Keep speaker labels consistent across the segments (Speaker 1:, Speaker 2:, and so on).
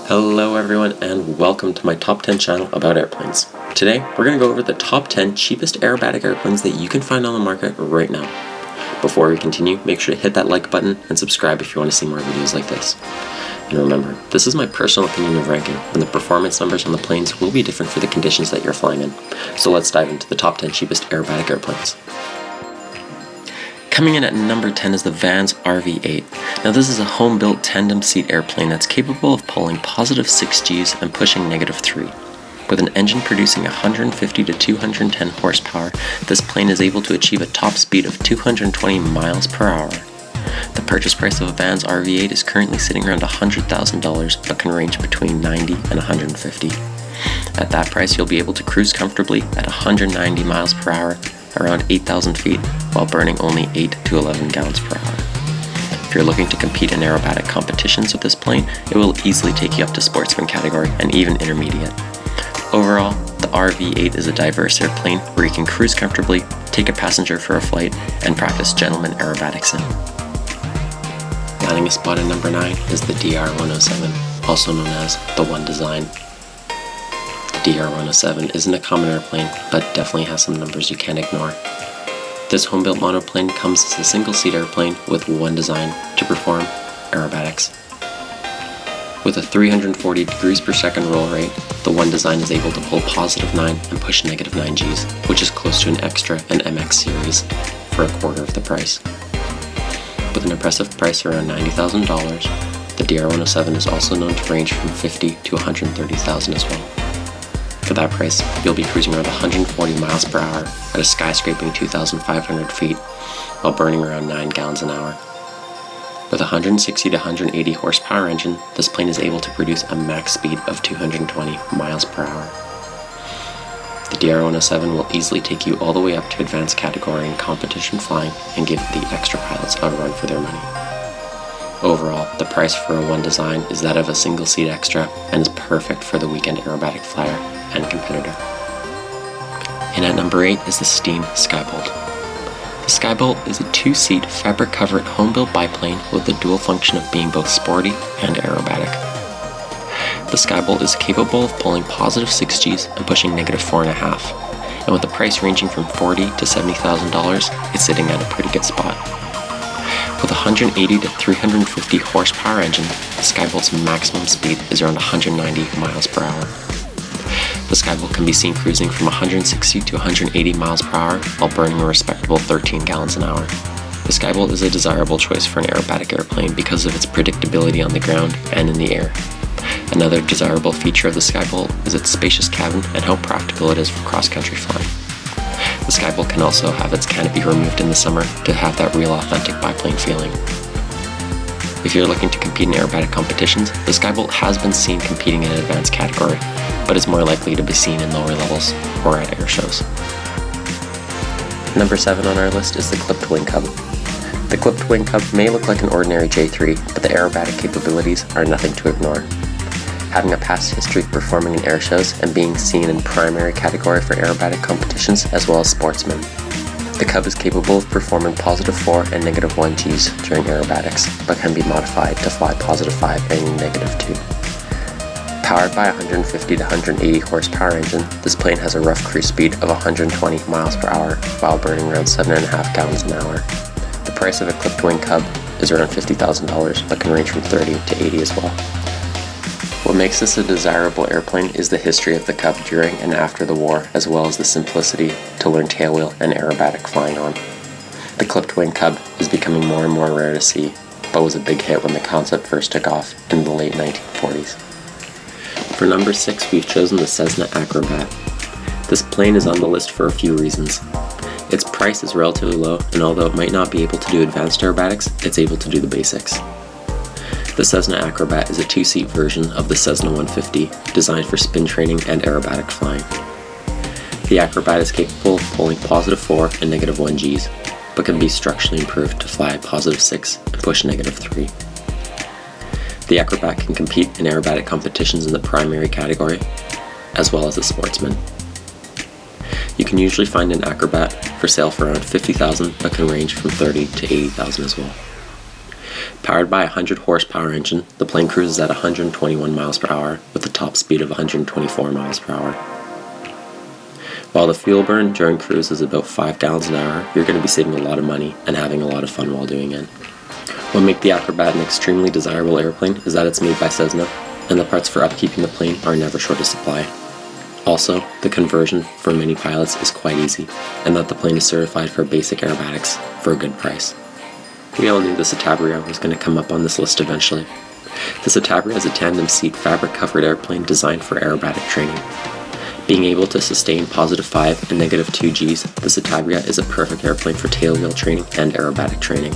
Speaker 1: Hello everyone and welcome to my top 10 channel about airplanes. Today we're going to go over the top 10 cheapest aerobatic airplanes that you can find on the market right now. Before we continue, make sure to hit that like button and subscribe if you want to see more videos like this. And remember, this is my personal opinion of ranking, and the performance numbers on the planes will be different for the conditions that you're flying in. So let's dive into the top 10 cheapest aerobatic airplanes. Coming in at number 10 is the Vans RV-8. Now this is a home-built tandem seat airplane that's capable of pulling positive 6 Gs and pushing negative 3. With an engine producing 150 to 210 horsepower, this plane is able to achieve a top speed of 220 miles per hour. The purchase price of a Vans RV-8 is currently sitting around $100,000 but can range between $90 and $150. At that price, you'll be able to cruise comfortably at 190 miles per hour, around 8,000 feet, while burning only 8 to 11 gallons per hour. If you're looking to compete in aerobatic competitions with this plane, it will easily take you up to sportsman category and even intermediate. Overall, the RV-8 is a diverse airplane where you can cruise comfortably, take a passenger for a flight, and practice gentleman aerobatics in. Landing a spot at number 9 is the DR107, also known as the One Design. The DR107 isn't a common airplane, but definitely has some numbers you can't ignore. This home-built monoplane comes as a single-seat airplane with one design to perform aerobatics. With a 340 degrees per second roll rate, the One Design is able to pull positive 9 and push negative 9 Gs, which is close to an Extra and MX series for a quarter of the price. With an impressive price around $90,000, the DR107 is also known to range from $50,000 to $130,000 as well. For that price, you'll be cruising around 140 miles per hour at a skyscraping 2,500 feet while burning around 9 gallons an hour. With a 160 to 180 horsepower engine, this plane is able to produce a max speed of 220 miles per hour. The DR107 will easily take you all the way up to advanced category in competition flying and give the extra pilots a run for their money. Overall, the price for a One Design is that of a single-seat extra and is perfect for the weekend aerobatic flyer and competitor. And at number 8 is the Steen Skybolt. The Skybolt is a 2-seat fabric-covered home-built biplane with the dual function of being both sporty and aerobatic. The Skybolt is capable of pulling positive 6 Gs and pushing negative 4.5, and with the price ranging from $40,000 to $70,000, it's sitting at a pretty good spot. With a 180 to 350 horsepower engine, the Skybolt's maximum speed is around 190 miles per hour. The Skybolt can be seen cruising from 160 to 180 miles per hour while burning a respectable 13 gallons an hour. The Skybolt is a desirable choice for an aerobatic airplane because of its predictability on the ground and in the air. Another desirable feature of the Skybolt is its spacious cabin and how practical it is for cross-country flying. The Skybolt can also have its canopy removed in the summer to have that real authentic biplane feeling. If you're looking to compete in aerobatic competitions, the Skybolt has been seen competing in an advanced category, but is more likely to be seen in lower levels or at air shows. Number 7 on our list is the clipped Wing Cub. The clipped Wing Cub may look like an ordinary J3, but the aerobatic capabilities are nothing to ignore. Having a past history of performing in air shows and being seen in primary category for aerobatic competitions as well as sportsmen. The Cub is capable of performing positive 4 and negative 1 Gs during aerobatics, but can be modified to fly positive 5 and negative 2. Powered by a 150 to 180 horsepower engine, this plane has a rough cruise speed of 120 miles per hour while burning around 7.5 gallons an hour. The price of a clipped Wing Cub is around $50,000 but can range from $30,000 to $80,000 as well. What makes this a desirable airplane is the history of the Cub during and after the war, as well as the simplicity to learn tailwheel and aerobatic flying on. The clipped Wing Cub is becoming more and more rare to see, but was a big hit when the concept first took off in the late 1940s. For number 6, we've chosen the Cessna Acrobat. This plane is on the list for a few reasons. Its price is relatively low, and although it might not be able to do advanced aerobatics, it's able to do the basics. The Cessna Acrobat is a 2-seat version of the Cessna 150, designed for spin training and aerobatic flying. The Acrobat is capable of pulling positive 4 and negative 1 Gs, but can be structurally improved to fly positive 6 and push negative 3. The Acrobat can compete in aerobatic competitions in the primary category, as well as the sportsman. You can usually find an Acrobat for sale for around $50,000, but can range from $30,000 to $80,000 as well. Powered by a 100 horsepower engine, the plane cruises at 121 miles per hour with a top speed of 124 miles per hour. While the fuel burn during cruise is about 5 gallons an hour, you're going to be saving a lot of money and having a lot of fun while doing it. What makes the Acrobat an extremely desirable airplane is that it's made by Cessna, and the parts for upkeeping the plane are never short of supply. Also, the conversion for many pilots is quite easy, and that the plane is certified for basic aerobatics for a good price. We all knew the Citabria was going to come up on this list eventually. The Citabria is a tandem seat fabric covered airplane designed for aerobatic training. Being able to sustain positive 5 and negative 2 Gs, the Citabria is a perfect airplane for tailwheel training and aerobatic training.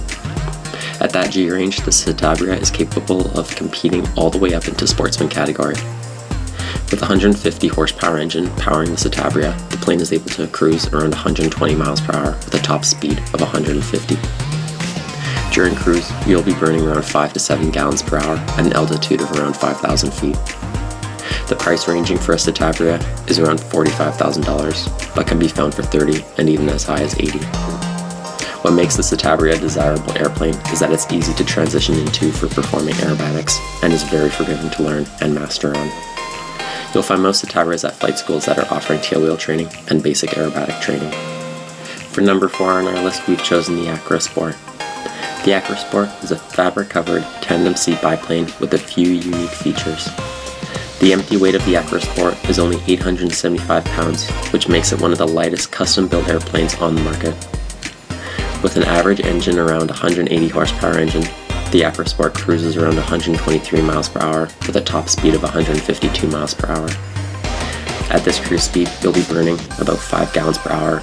Speaker 1: At that G range, the Citabria is capable of competing all the way up into sportsman category. With a 150 horsepower engine powering the Citabria, the plane is able to cruise around 120 miles per hour with a top speed of 150. During cruise, you'll be burning around 5 to 7 gallons per hour at an altitude of around 5,000 feet. The price ranging for a Citabria is around $45,000, but can be found for $30,000 and even as high as $80,000. What makes the Citabria a desirable airplane is that it's easy to transition into for performing aerobatics and is very forgiving to learn and master on. You'll find most Citabrias at flight schools that are offering tailwheel training and basic aerobatic training. For number 4 on our list, we've chosen the Acrosport. The Acrosport is a fabric-covered tandem seat biplane with a few unique features. The empty weight of the Acrosport is only 875 pounds, which makes it one of the lightest custom-built airplanes on the market. With an average engine around 180 horsepower engine, the Acrosport cruises around 123 miles per hour with a top speed of 152 miles per hour. At this cruise speed, you'll be burning about 5 gallons per hour,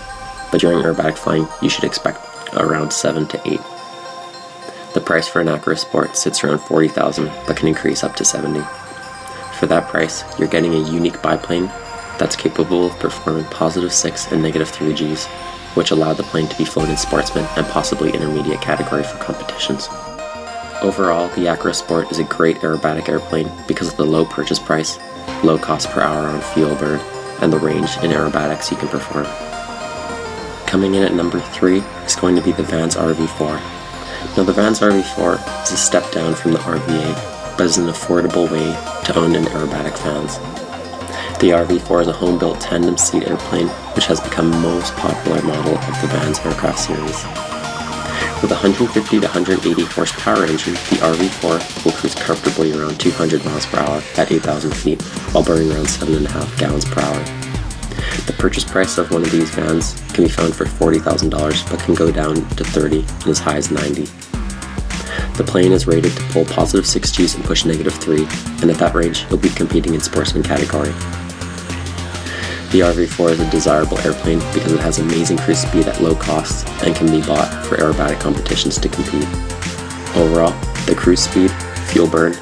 Speaker 1: but during aerobatic flying, you should expect around 7 to 8. The price for an Acrosport sits around $40,000, but can increase up to $70,000. For that price, you're getting a unique biplane that's capable of performing positive 6 and negative 3 Gs, which allow the plane to be flown in sportsman and possibly intermediate category for competitions. Overall, the Acrosport is a great aerobatic airplane because of the low purchase price, low cost per hour on fuel burn, and the range in aerobatics you can perform. Coming in at number 3 is going to be the Vans RV4. Now, the Vans RV4 is a step down from the RV8, but is an affordable way to own an aerobatic fans. The RV4 is a home-built tandem seat airplane which has become the most popular model of the Vans aircraft series. With a 150 to 180 horsepower engine, the RV4 will cruise comfortably around 200 miles per hour at 8,000 feet while burning around 7.5 gallons per hour. The purchase price of one of these vans can be found for $40,000 but can go down to $30,000 and as high as $90,000. The plane is rated to pull positive 6 Gs and push negative 3, and at that range, you'll be competing in sportsman category. The RV4 is a desirable airplane because it has amazing cruise speed at low cost and can be bought for aerobatic competitions to compete. Overall, the cruise speed, fuel burn,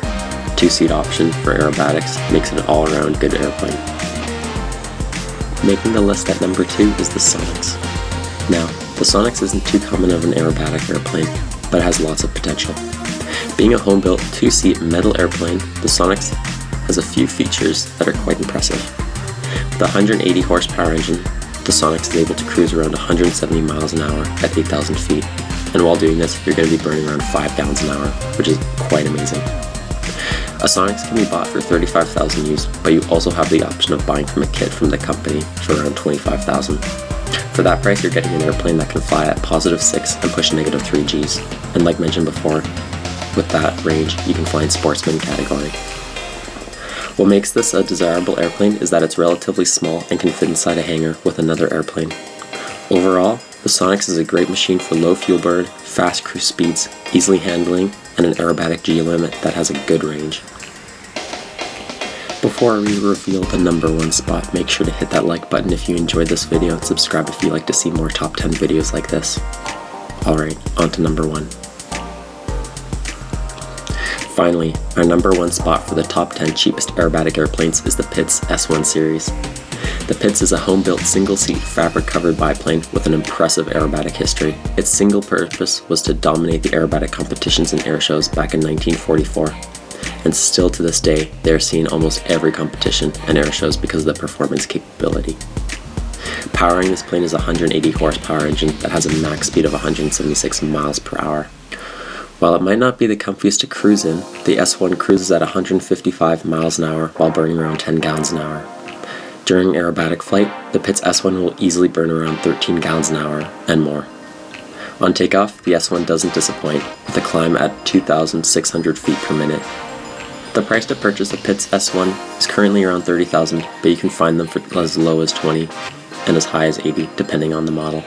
Speaker 1: 2-seat option for aerobatics makes it an all-around good airplane. Making the list at number 2 is the Sonix. Now, the Sonix isn't too common of an aerobatic airplane, but it has lots of potential. Being a home-built 2-seat metal airplane, the Sonix has a few features that are quite impressive. With a 180 horsepower engine, the Sonix is able to cruise around 170 miles an hour at 8,000 feet, and while doing this, you're going to be burning around 5 gallons an hour, which is quite amazing. A Sonix can be bought for $35,000 used, but you also have the option of buying from a kit from the company for around $25,000. For that price, you're getting an airplane that can fly at positive 6 and push negative 3 Gs, and like mentioned before, with that range, you can fly in sportsman category. What makes this a desirable airplane is that it's relatively small and can fit inside a hangar with another airplane. Overall, the Sonix is a great machine for low fuel burn, fast cruise speeds, easily handling, and an aerobatic G limit that has a good range. Before we reveal the number 1 spot, make sure to hit that like button if you enjoyed this video and subscribe if you'd like to see more top 10 videos like this. Alright, on to number 1. Finally, our number 1 spot for the top 10 cheapest aerobatic airplanes is the Pitts S1 series. The Pitts is a home-built single-seat fabric-covered biplane with an impressive aerobatic history. Its single purpose was to dominate the aerobatic competitions and air shows back in 1944. And still to this day, they are seen in almost every competition and air shows because of the performance capability. Powering this plane is a 180 horsepower engine that has a max speed of 176 miles per hour. While it might not be the comfiest to cruise in, the S1 cruises at 155 miles an hour while burning around 10 gallons an hour. During aerobatic flight, the Pitts S1 will easily burn around 13 gallons an hour and more. On takeoff, the S1 doesn't disappoint, with a climb at 2,600 feet per minute. The price to purchase a Pitts S1 is currently around $30,000, but you can find them for as low as $20 and as high as $80, depending on the model.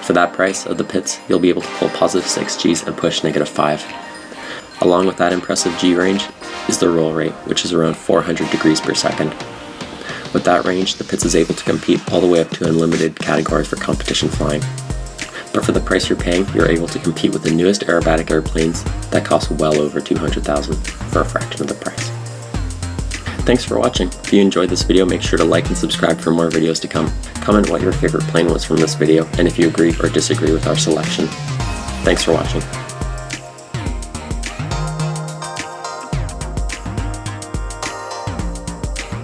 Speaker 1: For that price of the Pitts, you'll be able to pull positive 6 Gs and push negative 5. Along with that impressive G range is the roll rate, which is around 400 degrees per second. With that range, the Pitts is able to compete all the way up to unlimited categories for competition flying. But for the price you're paying, you're able to compete with the newest aerobatic airplanes that cost well over $200,000 for a fraction of the price. Thanks for watching. If you enjoyed this video, make sure to like and subscribe for more videos to come. Comment what your favorite plane was from this video, and if you agree or disagree with our selection. Thanks for watching.